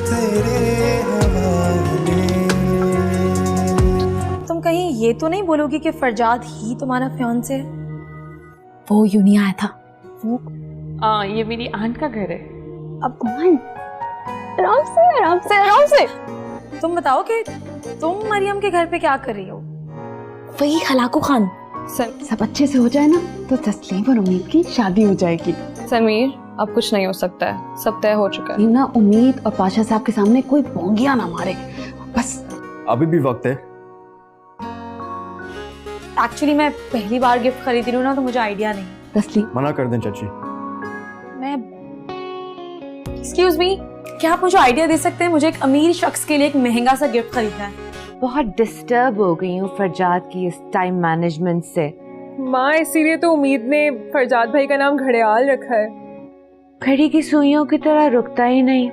तेरे हवाले। तुम कहीं ये तो नहीं बोलोगी कि फरजाद ही तुम्हारा फियांसे है? वो यूं नहीं आया था। वो ये मेरी आंट का घर है। अब आराम से आराम से आराम से। तुम बताओ कि तुम मरियम के घर पे क्या कर रही हो? वही हलाकू खान। सब अच्छे से हो जाए ना तो तस्लीम और उम्मीद की शादी हो जाएगी। समीर, अब कुछ नहीं हो सकता है, सब तय हो चुका है। ना उम्मीद और पाशा साहब के सामने कोई बोंगिया ना मारे, बस। अभी भी वक्त है। एक्चुअली मैं पहली बार गिफ्ट खरीद रही हूँ ना, तो मुझे आइडिया नहीं। तस्लीम, मना कर दें चाची। मैं एक्सक्यूज मी, क्या आप मुझे आइडिया दे सकते हैं? मुझे एक अमीर शख्स के लिए एक महंगा सा गिफ्ट खरीदना है। बहुत डिस्टर्ब हो गई हूँ फरजाद की इस टाइम मैनेजमेंट से। माँ, इसीलिए तो उम्मीद ने फरजाद भाई का नाम घड़ियाल रखा है। घड़ी की सुइयों की तरह रुकता ही नहीं।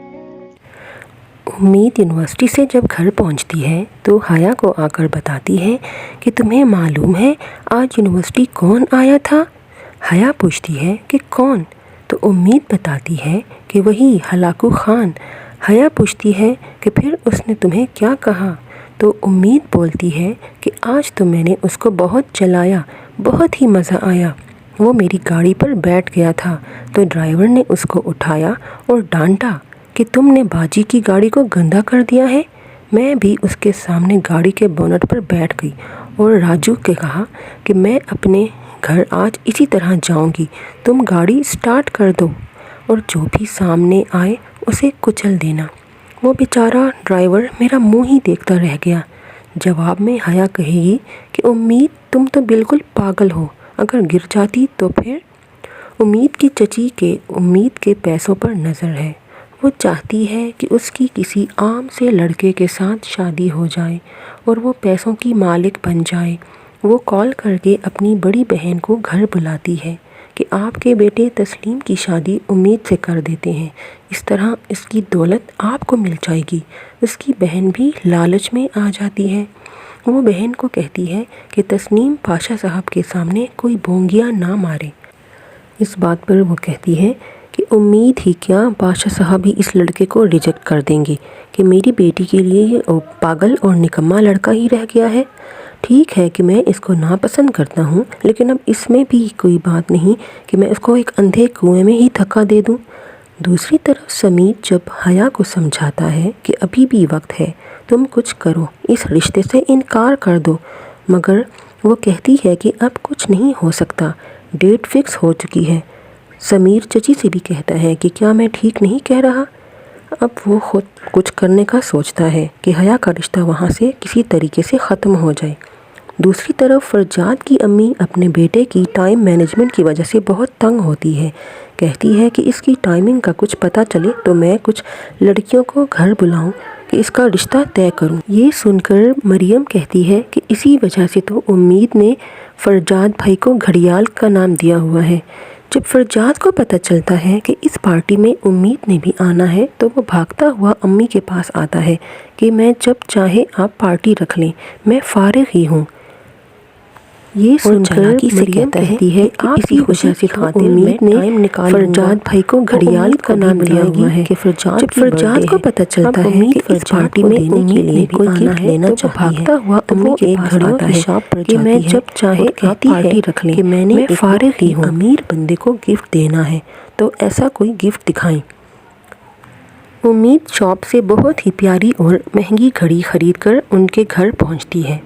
उम्मीद यूनिवर्सिटी से जब घर पहुंचती है तो हया को आकर बताती है कि तुम्हें मालूम है आज यूनिवर्सिटी कौन आया था? हया पूछती है कि कौन? तो उम्मीद बताती है कि वही हलाकू खान। हया पूछती है कि फिर उसने तुम्हें क्या कहा? तो उम्मीद बोलती है कि आज तो मैंने उसको बहुत चलाया, बहुत ही मज़ा आया। वो मेरी गाड़ी पर बैठ गया था तो ड्राइवर ने उसको उठाया और डांटा कि तुमने बाजी की गाड़ी को गंदा कर दिया है। मैं भी उसके सामने गाड़ी के बोनट पर बैठ गई और राजू के कहा कि मैं अपने घर आज इसी तरह जाऊंगी, तुम गाड़ी स्टार्ट कर दो और जो भी सामने आए उसे कुचल देना। वो बेचारा ड्राइवर मेरा मुंह ही देखता रह गया। जवाब में हया कहेगी कि उम्मीद तुम तो बिल्कुल पागल हो, अगर गिर जाती तो फिर? उम्मीद की चची के उम्मीद के पैसों पर नज़र है। वो चाहती है कि उसकी किसी आम से लड़के के साथ शादी हो जाए और वो पैसों की मालिक बन जाए। वो कॉल करके अपनी बड़ी बहन को घर बुलाती है कि आपके बेटे तस्लीम की शादी उम्मीद से कर देते हैं, इस तरह इसकी दौलत आपको मिल जाएगी। उसकी बहन भी लालच में आ जाती है। वो बहन को कहती है कि तस्लीम पाशा साहब के सामने कोई बोंगिया ना मारे। इस बात पर वो कहती है कि उम्मीद ही क्या, पाशा साहब ही इस लड़के को रिजेक्ट कर देंगे कि मेरी बेटी के लिए ये पागल और निकम्मा लड़का ही रह गया है। ठीक है कि मैं इसको नापसंद करता हूँ, लेकिन अब इसमें भी कोई बात नहीं कि मैं इसको एक अंधे कुएं में ही धक्का दे दूँ। दूसरी तरफ समीर जब हया को समझाता है कि अभी भी वक्त है, तुम कुछ करो, इस रिश्ते से इनकार कर दो, मगर वो कहती है कि अब कुछ नहीं हो सकता, डेट फिक्स हो चुकी है। समीर चची से भी कहता है कि क्या मैं ठीक नहीं कह रहा? अब वो खुद कुछ करने का सोचता है कि हया का रिश्ता वहाँ से किसी तरीके से ख़त्म हो जाए। दूसरी तरफ फरजाद की अम्मी अपने बेटे की टाइम मैनेजमेंट की वजह से बहुत तंग होती है। कहती है कि इसकी टाइमिंग का कुछ पता चले तो मैं कुछ लड़कियों को घर बुलाऊं कि इसका रिश्ता तय करूं। ये सुनकर मरियम कहती है कि इसी वजह से तो उम्मीद ने फरजाद भाई को घड़ियाल का नाम दिया हुआ है। जब फरजाद को पता चलता है कि इस पार्टी में उम्मीद ने भी आना है तो वो भागता हुआ अम्मी के पास आता है कि मैं जब चाहे आप पार्टी रख लें, मैं फारिग ही हूँ। ये सुनकर मरियम कहती है कि इसी वजह से उम्मीद ने फरजाद भाई को घड़ियाल का नाम दिया हुआ है। जब फरजाद को पता चलता है कि इस पार्टी में उम्मीद ने कोई गिफ्ट लेना तो भागता हुआ अम्मी के पास आता है कि मैं जब चाहे आप पार्टी रख लें, कि मैंने फारिग ही हूँ, अमीर बंदे को गिफ्ट देना है तो ऐसा कोई गिफ्ट दिखाएं। उम्मीद शॉप से बहुत ही प्यारी और महंगी घड़ी खरीदकर उनके घर पहुंचती है।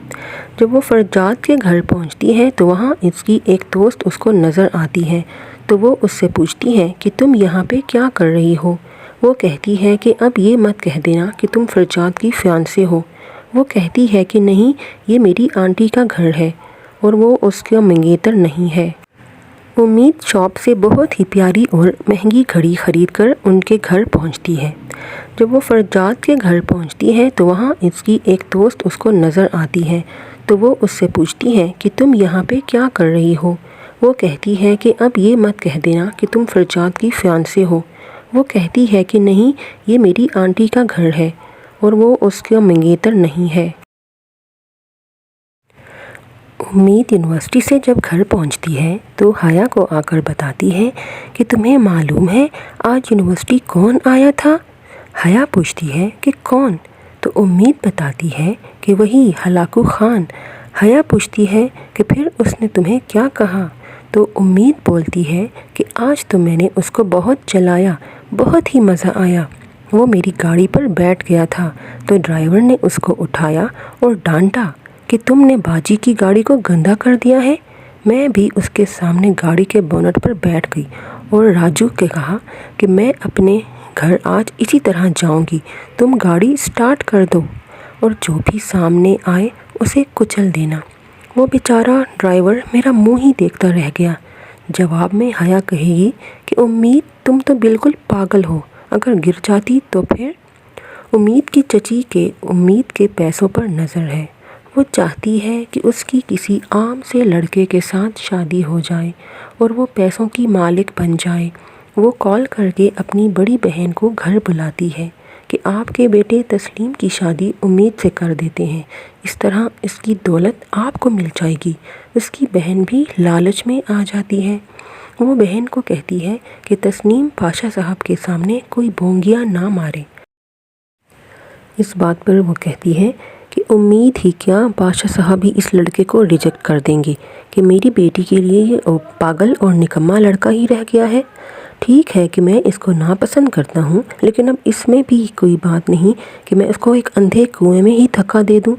जब वो फरजाद के घर पहुंचती है तो वहाँ इसकी एक दोस्त उसको नज़र आती है तो वो उससे पूछती है कि तुम यहाँ पे क्या कर रही हो? वो कहती है कि अब ये मत कह देना कि तुम फरजाद की फियांसे हो। वो कहती है कि नहीं, ये मेरी आंटी का घर है और वो उसका मंगेतर नहीं है। उम्मीद शॉप से बहुत ही प्यारी और महंगी घड़ी खरीदकर उनके घर पहुंचती है। जब वो फरजाद के घर पहुंचती है तो वहाँ इसकी एक दोस्त उसको नज़र आती है तो वो उससे पूछती है कि तुम यहाँ पे क्या कर रही हो? वो कहती है कि अब ये मत कह देना कि तुम फरजाद की फियांसे हो। वो कहती है कि नहीं, ये मेरी आंटी का घर है और वो उसका मंगेतर नहीं है। उम्मीद यूनिवर्सिटी से जब घर पहुंचती है तो हया को आकर बताती है कि तुम्हें मालूम है आज यूनिवर्सिटी कौन आया था? حیا پوچھتی ہے کہ کون؟ تو امید بتاتی ہے کہ وہی ہلاکو خان۔ حیا پوچھتی ہے کہ پھر اس نے تمہیں کیا کہا؟ تو امید بولتی ہے کہ آج تو میں نے اس کو بہت چلایا، بہت ہی مزہ آیا۔ وہ میری گاڑی پر بیٹھ گیا تھا تو ڈرائیور نے اس کو اٹھایا اور ڈانٹا کہ تم نے باجی کی گاڑی کو گندا کر دیا ہے۔ میں بھی اس کے سامنے گاڑی کے بونٹ پر بیٹھ گئی اور راجو کے کہا کہ میں اپنے گھر آج اسی طرح جاؤں گی، تم گاڑی سٹارٹ کر دو اور جو بھی سامنے آئے اسے کچل دینا۔ وہ بیچارہ ڈرائیور میرا منہ ہی دیکھتا رہ گیا۔ جواب میں حیا کہے گی کہ امید تم تو بالکل پاگل ہو، اگر گر جاتی تو پھر؟ امید کی چچی کے امید کے پیسوں پر نظر ہے۔ وہ چاہتی ہے کہ اس کی کسی عام سے لڑکے کے ساتھ شادی ہو جائے اور وہ پیسوں کی مالک بن جائے۔ وہ کال کر کے اپنی بڑی بہن کو گھر بلاتی ہے کہ آپ کے بیٹے تسلیم کی شادی امید سے کر دیتے ہیں، اس طرح اس کی دولت آپ کو مل جائے گی۔ اس کی بہن بھی لالچ میں آ جاتی ہے۔ وہ بہن کو کہتی ہے کہ تسنیم پاشا صاحب کے سامنے کوئی بونگیاں نہ مارے۔ اس بات پر وہ کہتی ہے کہ امید ہی کیا، پاشا صاحب ہی اس لڑکے کو ریجیکٹ کر دیں گے کہ میری بیٹی کے لیے یہ پاگل اور نکما لڑکا ہی رہ گیا ہے۔ ٹھیک ہے کہ میں اس کو ناپسند کرتا ہوں، لیکن اب اس میں بھی کوئی بات نہیں کہ میں اس کو ایک اندھے کنویں میں ہی دھکا دے دوں۔